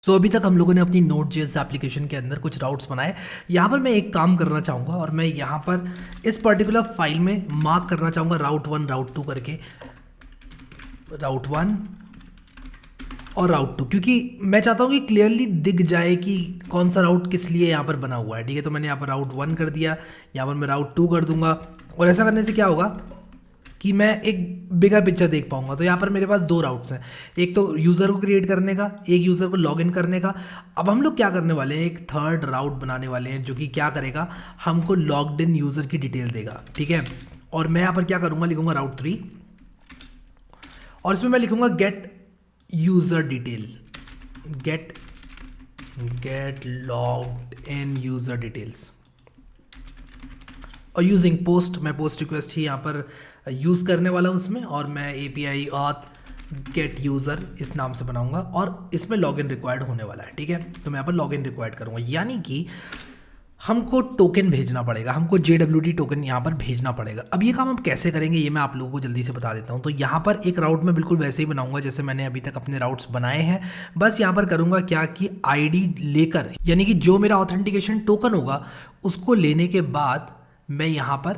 अभी तक हम लोगों ने अपनी Node.js एप्लीकेशन के अंदर कुछ राउट्स बनाए। यहाँ पर मैं एक काम करना चाहूँगा और मैं यहाँ पर इस पर्टिकुलर फाइल में मार्क करना चाहूँगा राउट 1 राउट 2 करके, राउट 1 और राउट 2, क्योंकि मैं चाहता हूँ कि क्लियरली दिख जाए कि कौन सा राउट किस लिए यहाँ पर बना हुआ है। ठीक है, तो मैंने यहाँ पर राउट 1 कर दिया, यहाँ पर मैं राउट 2 कर दूंगा और ऐसा करने से क्या होगा कि मैं एक बिगर पिक्चर देख पाऊंगा। तो यहाँ पर मेरे पास दो राउट्स हैं, एक तो यूज़र को क्रिएट करने का, एक यूज़र को लॉगिन करने का। अब हम लोग क्या करने वाले हैं, एक थर्ड राउट बनाने वाले हैं जो कि क्या करेगा, हमको लॉग्ड इन यूज़र की डिटेल देगा। ठीक है, और मैं यहाँ पर क्या करूँगा, लिखूँगा राउट 3 और इसमें मैं लिखूँगा get user detail, get logged in user details और यूजिंग पोस्ट। मैं पोस्ट रिक्वेस्ट ही यहाँ पर यूज़ करने वाला हूँ उसमें, और मैं API auth गेट यूज़र इस नाम से बनाऊंगा और इसमें लॉगिन रिक्वायर्ड होने वाला है। ठीक है, तो मैं यहाँ पर लॉगिन रिक्वायर्ड करूँगा, यानी कि हमको टोकन भेजना पड़ेगा, हमको JWT टोकन यहाँ पर भेजना पड़ेगा। अब ये काम हम कैसे करेंगे ये मैं आप लोगों को जल्दी से बता देता हूँ। तो यहाँ पर एक राउट मैं बिल्कुल वैसे ही बनाऊंगा जैसे मैंने अभी तक अपने राउट्स बनाए हैं। बस यहाँ पर करूँगा क्या कि ID लेकर, यानी कि जो मेरा ऑथेंटिकेशन टोकन होगा उसको लेने के बाद मैं यहाँ पर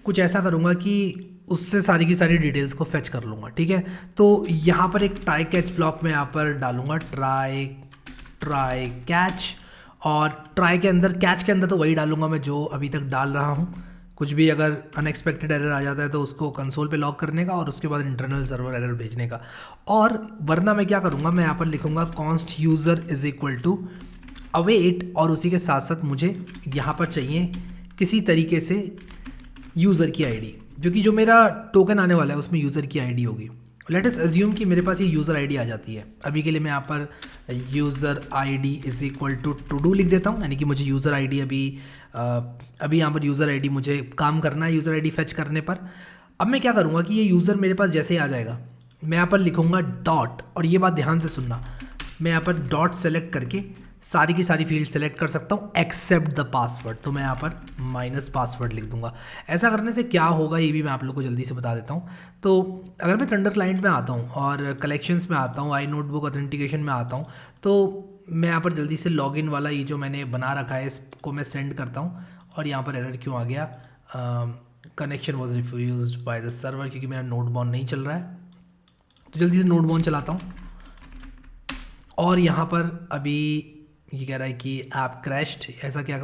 कुछ ऐसा करूँगा कि उससे सारी की सारी डिटेल्स को फेच कर लूँगा। ठीक है, तो यहाँ पर एक ट्राई कैच ब्लॉक में यहाँ पर डालूँगा ट्राई कैच, और ट्राई के अंदर, कैच के अंदर तो वही डालूँगा मैं जो अभी तक डाल रहा हूँ। कुछ भी अगर अनएक्सपेक्टेड एरर आ जाता है तो उसको कंसोल पे लॉक करने का और उसके बाद इंटरनल सर्वर एरर भेजने का। और वरना मैं क्या करूँगा, मैं यहाँ पर लिखूँगा const user is equal to await, और उसी के साथ साथ मुझे यहाँ पर चाहिए किसी तरीके से यूज़र की आईडी, जो कि जो मेरा टोकन आने वाला है उसमें यूज़र की आईडी होगी। लेट अस अज्यूम कि मेरे पास ये यूज़र आईडी आ जाती है। अभी के लिए मैं यहाँ पर user ID is equal to do लिख देता हूँ, यानी कि मुझे यूज़र आईडी अभी यहाँ पर यूज़र आईडी मुझे काम करना है यूज़र आईडी फेच करने पर। अब मैं क्या करूँगा कि ये यूज़र मेरे पास जैसे ही आ जाएगा मैं यहाँ पर लिखूँगा डॉट, और ये बात ध्यान से सुनना, मैं यहाँ पर डॉट सेलेक्ट करके सारी की सारी फील्ड सेलेक्ट कर सकता हूँ एक्सेप्ट द पासवर्ड। तो मैं यहाँ पर माइनस पासवर्ड लिख दूंगा। ऐसा करने से क्या होगा ये भी मैं आप लोग को जल्दी से बता देता हूँ। तो अगर मैं थंडर क्लाइंट में आता हूँ और कलेक्शंस में आता हूँ, आई नोटबुक ऑथेंटिकेशन में आता हूँ, तो मैं यहाँ पर जल्दी से लॉगिन वाला ये जो मैंने बना रखा है इसको मैं सेंड करता हूँ। और यहाँ पर एरर क्यों आ गया, connection was refuse by the server, क्योंकि मेरा नोटबॉर्न नहीं चल रहा है। तो जल्दी से नोटबॉर्न चलाता हूँ और यहाँ पर अभी ये कह रहा है कि ऐप क्रैश्ड। ऐसा क्या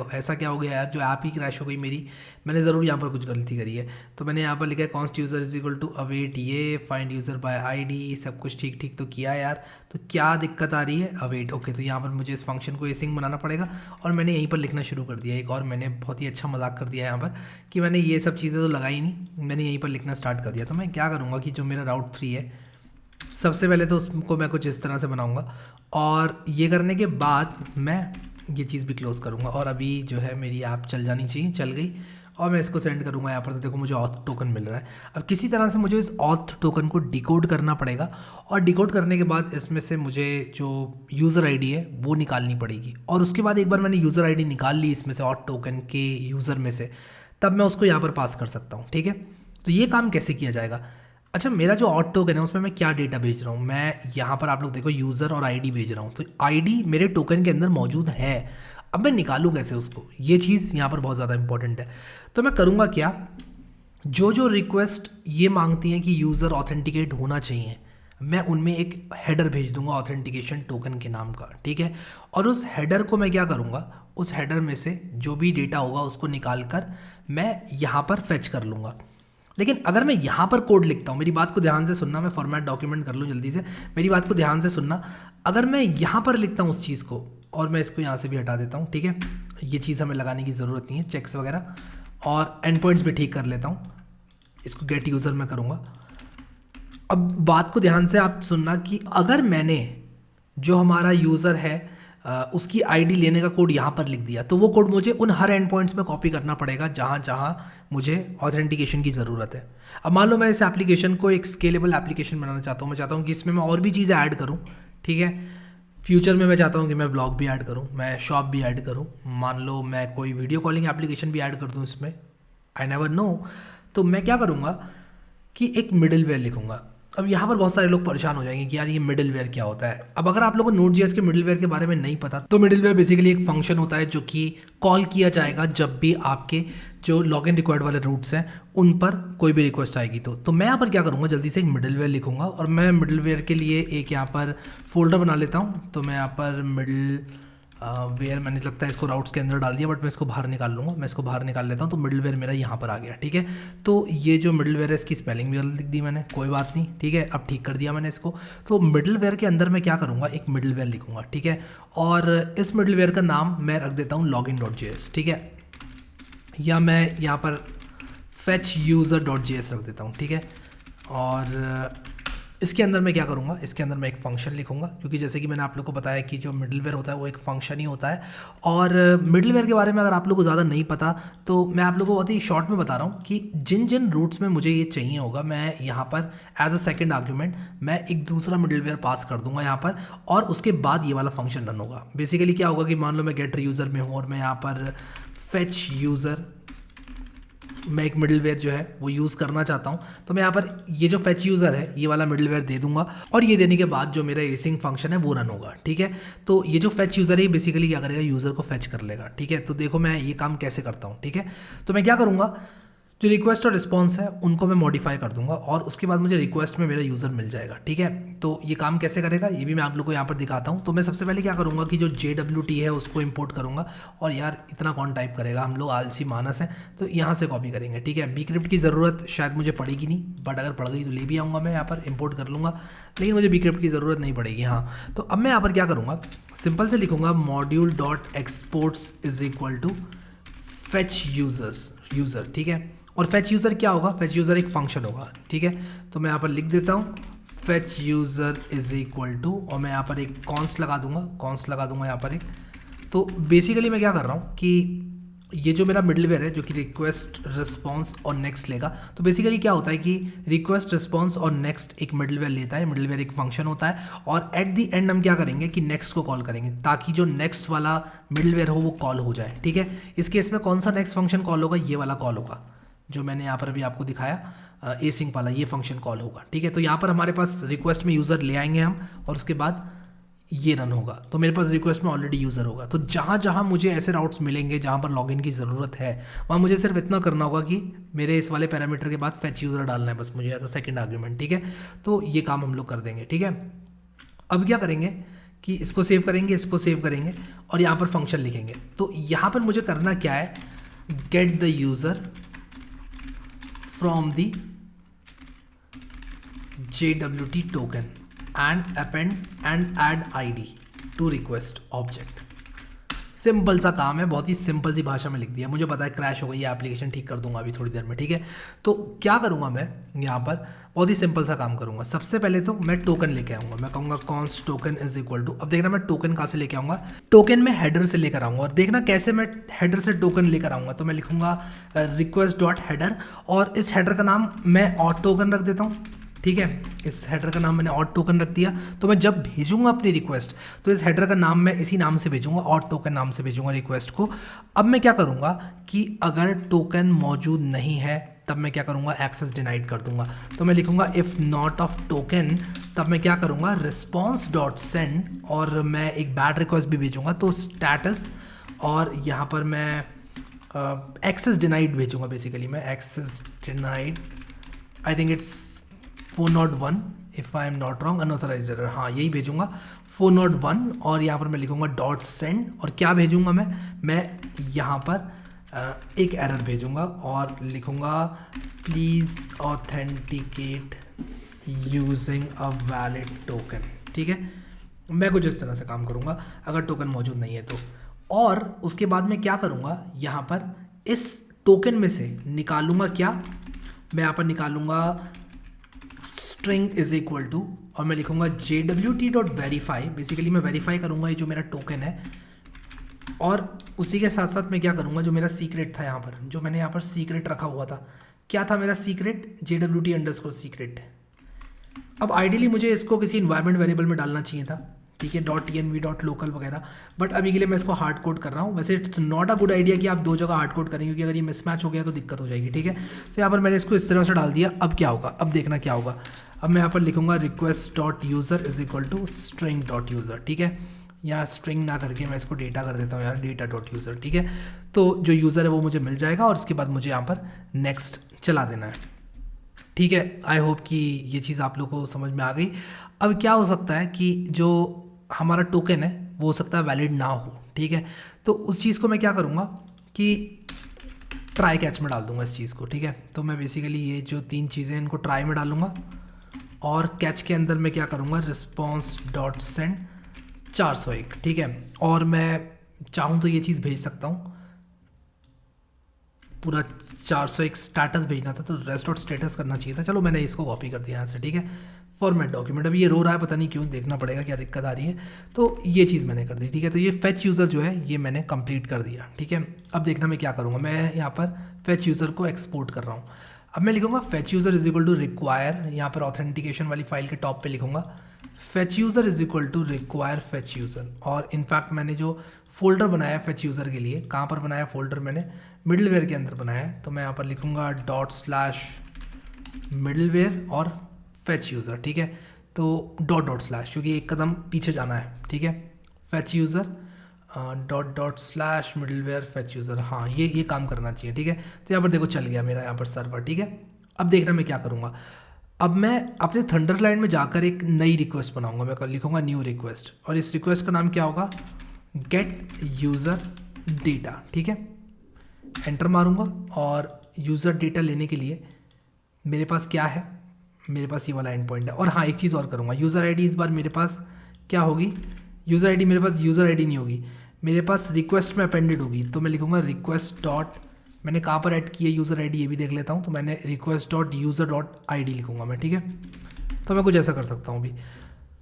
हो गया यार, जो ऐप ही क्रैश हो गई मेरी, मैंने ज़रूर यहाँ पर कुछ गलती करी है। तो मैंने यहाँ पर लिखा है const user is equal to await, ये फाइंड यूज़र बाय आईडी, सब कुछ ठीक ठीक तो किया यार। तो क्या दिक्कत आ रही है, अवेट। ओके, तो यहाँ पर मुझे इस फंक्शन को एसिंग बनाना पड़ेगा और मैंने यहीं पर लिखना शुरू कर दिया। एक और मैंने बहुत ही अच्छा मजाक कर दिया यहाँ पर कि मैंने ये सब चीज़ें तो लगाई नहीं, मैंने यहीं पर लिखना स्टार्ट कर दिया। तो मैं क्या करूँगा कि जो मेरा राउट 3 है, सबसे पहले तो उसको मैं कुछ इस तरह से बनाऊंगा और ये करने के बाद मैं ये चीज़ भी क्लोज़ करूँगा। और अभी जो है मेरी ऐप चल जानी चाहिए, चल गई, और मैं इसको सेंड करूँगा यहाँ पर। तो देखो मुझे ऑथ टोकन मिल रहा है। अब किसी तरह से मुझे इस ऑथ टोकन को डिकोड करना पड़ेगा, और डिकोड करने के बाद इसमें से मुझे जो यूज़र आईडी है वो निकालनी पड़ेगी। और उसके बाद एक बार मैंने यूज़र आईडी निकाल ली इसमें से, ऑथ टोकन के यूज़र में से, तब मैं उसको यहाँ पर पास कर सकता हूँ। ठीक है, तो ये काम कैसे किया जाएगा। अच्छा, मेरा जो ऑट टोकन है उसमें मैं क्या डेटा भेज रहा हूँ, मैं यहाँ पर आप लोग देखो यूज़र और आईडी भेज रहा हूँ। तो आईडी मेरे टोकन के अंदर मौजूद है, अब मैं निकालूँ कैसे उसको, ये चीज़ यहाँ पर बहुत ज़्यादा इंपॉर्टेंट है। तो मैं करूँगा क्या, जो रिक्वेस्ट ये मांगती हैं कि यूज़र ऑथेंटिकेट होना चाहिए, मैं उनमें एक हेडर भेज दूंगा ऑथेंटिकेशन टोकन के नाम का। ठीक है, और उस हेडर को मैं क्या करूँगा, उस हेडर में से जो भी डेटा होगा उसको निकाल कर मैं यहाँ पर फेच कर लूँगा। लेकिन अगर मैं यहाँ पर कोड लिखता हूँ, मेरी बात को ध्यान से सुनना, मैं फॉर्मेट डॉक्यूमेंट कर लूँ जल्दी से, मेरी बात को ध्यान से सुनना। अगर मैं यहाँ पर लिखता हूँ उस चीज़ को, और मैं इसको यहाँ से भी हटा देता हूँ, ठीक है, ये चीज़ हमें लगाने की ज़रूरत नहीं है, चेक्स वगैरह, और एंड पॉइंट्स भी ठीक कर लेता हूँ, इसको गेट यूज़र में करूँगा। अब बात को ध्यान से आप सुनना कि अगर मैंने जो हमारा यूज़र है उसकी आईडी लेने का कोड यहाँ पर लिख दिया, तो वो कोड मुझे उन हर एंड पॉइंट्स में कॉपी करना पड़ेगा जहाँ जहाँ मुझे ऑथेंटिकेशन की ज़रूरत है। अब मान लो मैं इस एप्लीकेशन को एक स्केलेबल एप्लीकेशन बनाना चाहता हूँ, मैं चाहता हूँ कि इसमें मैं और भी चीज़ें ऐड करूँ। ठीक है, फ्यूचर में मैं चाहता हूँ कि मैं ब्लॉग भी ऐड करूँ, मैं शॉप भी ऐड करूँ, मान लो मैं कोई वीडियो कॉलिंग एप्लीकेशन भी ऐड कर दूँ इसमें, आई नेवर नो। तो मैं क्या करूँगा कि एक मिडिल वेयर लिखूँगा, अब यहाँ पर बहुत सारे लोग परेशान हो जाएंगे कि यार ये मिडिलवेयर क्या होता है। अब अगर आप लोगों को Node.js के मिडिलवेयर के बारे में नहीं पता, तो मिडिलवेयर बेसिकली एक फंक्शन होता है जो कि कॉल किया जाएगा जब भी आपके जो लॉगिन रिक्वायर्ड वाले रूट्स हैं उन पर कोई भी रिक्वेस्ट आएगी। तो मैं यहाँ पर क्या करूँगा, जल्दी से एक मिडिलवेयर लिखूँगा और मैं मिडिलवेयर के लिए एक यहाँ पर फोल्डर बना लेता हूँ। तो मैं यहाँ पर वेयर मैंने लगता है इसको राउट्स के अंदर डाल दिया, बट मैं इसको बाहर निकाल लूँगा। मैं इसको बाहर निकाल लेता हूँ, तो मिडिलवेयर मेरा यहाँ पर आ गया। ठीक है, तो ये जो मिडिलवेयर है इसकी स्पेलिंग भी गलत लिख दी मैंने, कोई बात नहीं। ठीक है, अब ठीक कर दिया मैंने इसको। तो मिडिलवेयर के अंदर मैं क्या करूँगा, एक मिडिलवेयर लिखूँगा। ठीक है, और इस मिडिलवेयर का नाम मैं रख देता हूँ login.js। ठीक है, या मैं यहाँ पर fetchuser.js रख देता हूँ। ठीक है, और इसके अंदर मैं क्या करूँगा, इसके अंदर मैं एक फंक्शन लिखूँगा, क्योंकि जैसे कि मैंने आप लोग को बताया कि जो मिडिलवेयर होता है वो एक फंक्शन ही होता है। और मिडिलवेयर के बारे में अगर आप लोग को ज़्यादा नहीं पता तो मैं आप लोगों को बहुत ही शॉर्ट में बता रहा हूँ कि जिन जिन रूट्स में मुझे ये चाहिए होगा, मैं यहाँ पर एज अ सेकेंड आर्ग्यूमेंट मैं एक दूसरा मिडिलवेयर पास कर दूंगा यहाँ पर, और उसके बाद ये वाला फंक्शन रन होगा। बेसिकली क्या होगा कि मान लो मैं गेट यूज़र में हूँ और मैं यहाँ पर फेच यूज़र मैं एक मिडिलवेयर जो है वो यूज़ करना चाहता हूँ, तो मैं यहाँ पर ये जो फेच यूज़र है ये वाला मिडिलवेयर दे दूंगा, और ये देने के बाद जो मेरा एसिंग फंक्शन है वो रन होगा। ठीक है, तो ये जो फेच यूज़र है ये बेसिकली क्या करेगा, यूज़र को फेच कर लेगा। ठीक है, तो देखो मैं ये काम कैसे करता हूँ। ठीक है, तो मैं क्या करूँगा, जो रिक्वेस्ट और रिस्पॉन्स है उनको मैं मॉडिफाई कर दूंगा, और उसके बाद मुझे रिक्वेस्ट में मेरा यूज़र मिल जाएगा। ठीक है, तो ये काम कैसे करेगा ये भी मैं आप लोग को यहाँ पर दिखाता हूँ। तो मैं सबसे पहले क्या करूँगा कि जो JWT है उसको इंपोर्ट करूँगा, और यार इतना कौन टाइप करेगा, हम लोग आलसी मानस हैं, तो यहाँ से कॉपी करेंगे। ठीक है, bcrypt की ज़रूरत शायद मुझे पड़ेगी नहीं, बट अगर पड़ गई तो ले भी आऊँगा, मैं यहाँ पर इंपोर्ट कर लूँगा, लेकिन मुझे bcrypt की ज़रूरत नहीं पड़ेगी। हाँ, तो अब मैं यहाँ पर क्या करूँगा, सिंपल से लिखूँगा module.exports is equal to fetch user. ठीक है, और फेच यूज़र क्या होगा, फेच यूज़र एक फंक्शन होगा। ठीक है, तो मैं यहाँ पर लिख देता हूँ fetch user is equal to, और मैं यहाँ पर एक कॉन्स्ट लगा दूंगा यहाँ पर एक। तो बेसिकली मैं क्या कर रहा हूँ कि ये जो मेरा मिडिलवेयर है जो कि रिक्वेस्ट रिस्पॉन्स और नेक्स्ट लेगा, तो बेसिकली क्या होता है कि रिक्वेस्ट रिस्पॉन्स और नेक्स्ट एक मिडिलवेयर लेता है, मिडिलवेयर एक फंक्शन होता है, और एट द एंड हम क्या करेंगे कि नेक्स्ट को कॉल करेंगे ताकि जो नेक्स्ट वाला मिडिलवेयर हो वो कॉल हो जाए। ठीक है, इस केस में कौन सा नेक्स्ट फंक्शन कॉल होगा, ये वाला कॉल होगा जो मैंने यहाँ पर अभी आपको दिखाया, एसिंग वाला ये फंक्शन कॉल होगा। ठीक है, तो यहाँ पर हमारे पास रिक्वेस्ट में यूज़र ले आएंगे हम, और उसके बाद ये रन होगा, तो मेरे पास रिक्वेस्ट में ऑलरेडी यूज़र होगा। तो जहाँ जहाँ मुझे ऐसे राउट्स मिलेंगे जहाँ पर लॉगिन की ज़रूरत है, वहाँ मुझे सिर्फ इतना करना होगा कि मेरे इस वाले पैरामीटर के बाद फेच यूज़र डालना है बस मुझे एज अ सेकेंड आर्ग्यूमेंट। ठीक है, तो ये काम हम लोग कर देंगे। ठीक है, अब क्या करेंगे कि इसको सेव करेंगे और यहाँ पर फंक्शन लिखेंगे। तो यहाँ पर मुझे करना क्या है, get the user from the JWT token and append and add ID to request object। Simple सा काम है, बहुत ही सिंपल सी भाषा में लिख दिया। मुझे पता है क्रैश हो गई, ये एप्लीकेशन ठीक कर दूंगा अभी थोड़ी देर में। ठीक है, तो क्या करूंगा मैं यहाँ पर, बहुत ही सिंपल सा काम करूंगा। सबसे पहले तो मैं टोकन लेके आऊंगा, मैं कहूँगा const token is equal to, अब देखना मैं टोकन कहाँ से लेके आऊँगा, टोकन में हेडर से लेकर आऊँगा, और देखना कैसे मैं हेडर से टोकन लेकर आऊँगा। तो मैं लिखूँगा रिक्वेस्ट डॉट हेडर, और इस हेडर का नाम मैं ऑड टोकन रख देता हूँ। ठीक है, इस हेडर का नाम मैंने ऑड टोकन रख दिया। तो मैं जब भेजूंगा अपनी रिक्वेस्ट तो इस हेडर का नाम मैं इसी नाम से भेजूंगा, ऑड टोकन नाम से भेजूंगा रिक्वेस्ट को। अब मैं क्या करूंगा कि अगर टोकन मौजूद नहीं है तब मैं क्या करूंगा, एक्सेस डिनाइड कर दूंगा। तो मैं लिखूंगा इफ़ नॉट ऑफ टोकन, तब मैं क्या करूंगा, रिस्पॉन्स डॉट सेंड, और मैं एक बैड रिक्वेस्ट भी भेजूंगा तो स्टेटस, और यहाँ पर मैं एक्सेस डिनाइड भेजूंगा। बेसिकली मैं access denied, I think it's 401 if I am not wrong, unauthorized error, हाँ यही भेजूंगा 401, और यहाँ पर मैं लिखूंगा डॉट सेंड, और क्या भेजूंगा मैं यहाँ पर एक एरर भेजूंगा और लिखूंगा please authenticate using a valid token. ठीक है, मैं कुछ इस तरह से काम करूंगा अगर टोकन मौजूद नहीं है तो। और उसके बाद मैं क्या करूंगा, यहाँ पर इस टोकन में से निकालूंगा क्या, मैं यहाँ पर निकालूंगा स्ट्रिंग इज इक्वल टू, और मैं लिखूंगा JWT.verify। बेसिकली मैं वेरीफाई करूंगा ये जो मेरा टोकन है, और उसी के साथ साथ मैं क्या करूंगा, जो मेरा सीक्रेट था यहाँ पर, जो मैंने यहाँ पर सीक्रेट रखा हुआ था, क्या था मेरा सीक्रेट, JWT_secret। अब आइडियली मुझे इसको किसी इन्वायरमेंट वेरिएबल में डालना चाहिए था, ठीक है, .env.local वगैरह, बट अभी के लिए मैं इसको हार्ड कोड कर रहा हूँ। वैसे it's not a good idea कि आप दो जगह हार्ड कोड करें, क्योंकि अगर ये मिसमैच हो गया तो दिक्कत हो जाएगी। ठीक है, तो यहाँ पर मैंने इसको इस तरह से डाल दिया। अब क्या होगा, अब देखना क्या होगा, अब मैं यहाँ पर लिखूँगा request dot user is equal to string dot user, ठीक है। या स्ट्रिंग ना करके मैं इसको डेटा कर देता हूँ यार, डेटा डॉट यूज़र, ठीक है। तो जो यूज़र है वो मुझे मिल जाएगा और उसके बाद मुझे यहाँ पर नेक्स्ट चला देना है, ठीक है। आई होप कि ये चीज़ आप लोगों को समझ में आ गई। अब क्या हो सकता है कि जो हमारा टोकन है वो हो सकता है वैलिड ना हो, ठीक है। तो उस चीज़ को मैं क्या करूँगा कि ट्राई कैच में डाल दूंगा इस चीज़ को, ठीक है। तो मैं बेसिकली ये जो 3 चीज़ें इनको ट्राई में डालूंगा और कैच के अंदर मैं क्या करूँगा रिस्पॉन्स डॉट सेंड 401, ठीक है। और मैं चाहूँ तो ये चीज़ भेज सकता हूँ, पूरा 401 स्टेटस भेजना था तो रेस्ट डॉट स्टेटस करना चाहिए था। चलो मैंने इसको कॉपी कर दिया यहाँ से, ठीक है। फॉर्मेट डॉक्यूमेंट, अभी ये रो रहा है, पता नहीं क्यों, देखना पड़ेगा क्या दिक्कत आ रही है। तो ये चीज़ मैंने कर दी, ठीक है। तो ये फेच यूज़र जो है ये मैंने कंप्लीट कर दिया, ठीक है। अब देखना मैं क्या करूँगा, मैं यहाँ पर फेच यूज़र को एक्सपोर्ट कर रहा हूँ। अब मैं लिखूँगा fetch user is equal to require, यहाँ पर ऑथेंटिकेशन वाली फाइल के टॉप पे लिखूँगा fetch user is equal to require fetch user. और इनफैक्ट मैंने जो फोल्डर बनाया फेच यूज़र के लिए, कहाँ पर बनाया फोल्डर, मैंने मिडलवेयर के अंदर बनाया है। तो मैं यहाँ पर लिखूँगा / मिडलवेयर और फेच यूज़र, ठीक है। तो / क्योंकि एक कदम पीछे जाना है, ठीक है। Fetch user / middleware fetch user, हाँ ये काम करना चाहिए, ठीक है। तो यहाँ पर देखो चल गया मेरा यहाँ पर सर्वर, ठीक है। अब देखना मैं क्या करूँगा, अब मैं अपने थंडरलाइट में जाकर एक नई रिक्वेस्ट बनाऊंगा। मैं लिखूँगा न्यू रिक्वेस्ट और इस रिक्वेस्ट का नाम क्या होगा, गेट यूज़र डेटा, ठीक है। एंटर मारूंगा और यूज़र डेटा लेने के लिए मेरे पास क्या है, मेरे पास ये वाला एंड पॉइंट है। और हाँ एक चीज़ और करूँगा, यूज़र आईडी इस बार मेरे पास क्या होगी, यूज़र आईडी मेरे पास यूज़र आईडी नहीं होगी, मेरे पास रिक्वेस्ट में अपेंडेड होगी। तो मैं लिखूँगा रिक्वेस्ट डॉट, मैंने कहाँ पर ऐड की है यूज़र आईडी ये भी देख लेता हूँ। तो मैंने request dot user dot ID लिखूँगा मैं, ठीक है। तो मैं कुछ ऐसा कर सकता हूँ अभी।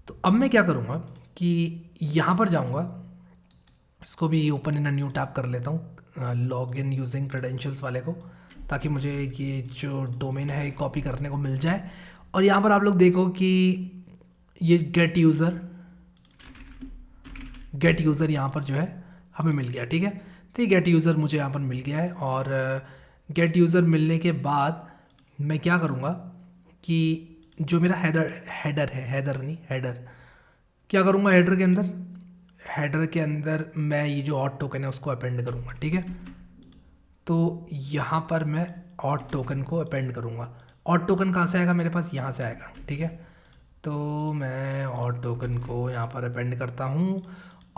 तो अब मैं क्या करूँगा कि यहाँ पर जाऊँगा, इसको भी open in a new tab कर लेता हूँ, लॉग इन यूजिंग क्रेडेंशियल्स वाले को, ताकि मुझे ये जो डोमेन है कॉपी करने को मिल जाए। और यहाँ पर आप लोग देखो कि ये गेट यूज़र यहाँ पर जो है हमें मिल गया, ठीक है। तो ये गेट यूज़र मुझे यहाँ पर मिल गया है। और गेट यूज़र मिलने के बाद मैं क्या करूँगा कि जो मेरा हेडर क्या करूँगा, हेडर के अंदर मैं ये जो ऑड टोकन है उसको अपेंड करूँगा, ठीक है। तो यहाँ पर मैं ऑड टोकन को अपेंड करूँगा। ऑड टोकन कहाँ से आएगा, मेरे पास यहाँ से आएगा, ठीक है। तो मैं ऑड टोकन को यहाँ पर अपेंड करता हूँ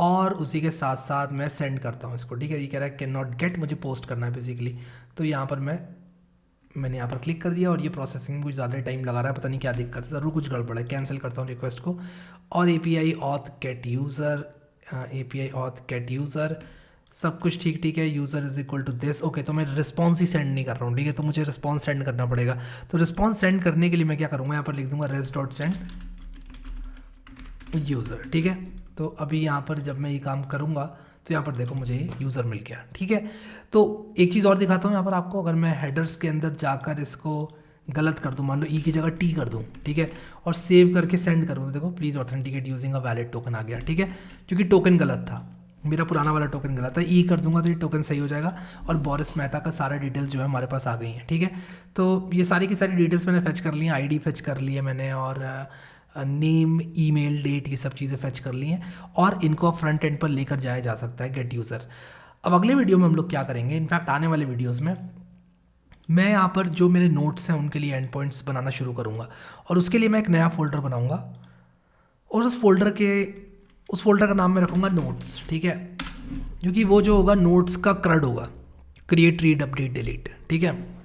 और उसी के साथ साथ मैं सेंड करता हूँ इसको, ठीक है। ये कह रहा है कैन नॉट गेट, मुझे पोस्ट करना है बेसिकली। तो यहाँ पर मैंने यहाँ पर क्लिक कर दिया और ये प्रोसेसिंग में कुछ ज़्यादा टाइम लगा रहा है, पता नहीं क्या दिक्कत है, ज़रूर कुछ गड़बड़ है। कैंसिल करता हूँ रिक्वेस्ट को और API ऑथ गेट यूज़र सब कुछ ठीक है। User is equal to this, okay. तो मैं रिस्पॉन्स ही सेंड नहीं कर रहा हूँ, ठीक है। तो मुझे रिस्पॉन्स सेंड करना पड़ेगा। तो रिस्पॉन्स सेंड करने के लिए मैं क्या करूँगा, यहाँ पर लिख दूंगा res डॉट सेंड यूज़र, ठीक है। तो अभी यहाँ पर जब मैं ये काम करूँगा तो यहाँ पर देखो मुझे ये यूज़र मिल गया, ठीक है। तो एक चीज़ और दिखाता हूँ यहाँ पर आपको, अगर मैं हेडर्स के अंदर जाकर इसको गलत कर दूँ, मान लो ई की जगह टी कर दूँ, ठीक है, और सेव करके सेंड करूँ, तो देखो please authenticate using a valid token आ गया, ठीक है। क्योंकि टोकन गलत था, मेरा पुराना वाला टोकन गलत था। ई कर दूंगा तो ये टोकन सही हो जाएगा और बोरिस मेहता का सारा डिटेल्स जो है हमारे पास आ गई हैं, ठीक है। तो ये सारी की सारी डिटेल्स मैंने फेच कर ली हैं, आईडी फेच कर ली है मैंने, और नेम, ईमेल, डेट, ये सब चीज़ें फेच कर ली हैं और इनको फ्रंट एंड पर लेकर जाया जा सकता है गेट यूज़र। अब अगले वीडियो में हम लोग क्या करेंगे, इनफैक्ट आने वाले वीडियोज़ में मैं यहाँ पर जो मेरे नोट्स हैं उनके लिए एंड पॉइंट्स बनाना शुरू करूँगा और उसके लिए मैं एक नया फोल्डर बनाऊँगा और उस फोल्डर का नाम मैं रखूँगा नोट्स, ठीक है। क्योंकि वो जो होगा नोट्स का क्रड होगा, क्रिएट, रीड, अपडेट, डिलीट, ठीक है।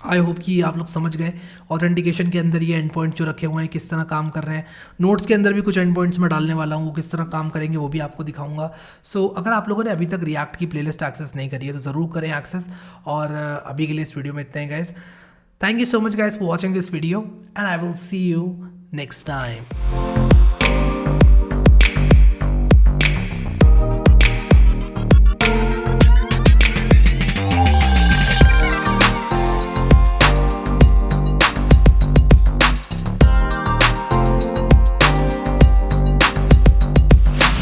आई होप कि आप लोग समझ गए ऑथेंटिकेशन के अंदर ये एंड पॉइंट जो रखे हुए हैं किस तरह काम कर रहे हैं। नोट्स के अंदर भी कुछ एंड पॉइंट्स मैं डालने वाला हूँ, वो किस तरह काम करेंगे वो भी आपको दिखाऊंगा। सो अगर आप लोगों ने अभी तक रिएक्ट की प्लेलिस्ट एक्सेस नहीं करी है तो ज़रूर करें एक्सेस। और अभी के लिए इस वीडियो में इतना ही guys. Thank you so much guys for watching this video and I will see you next time.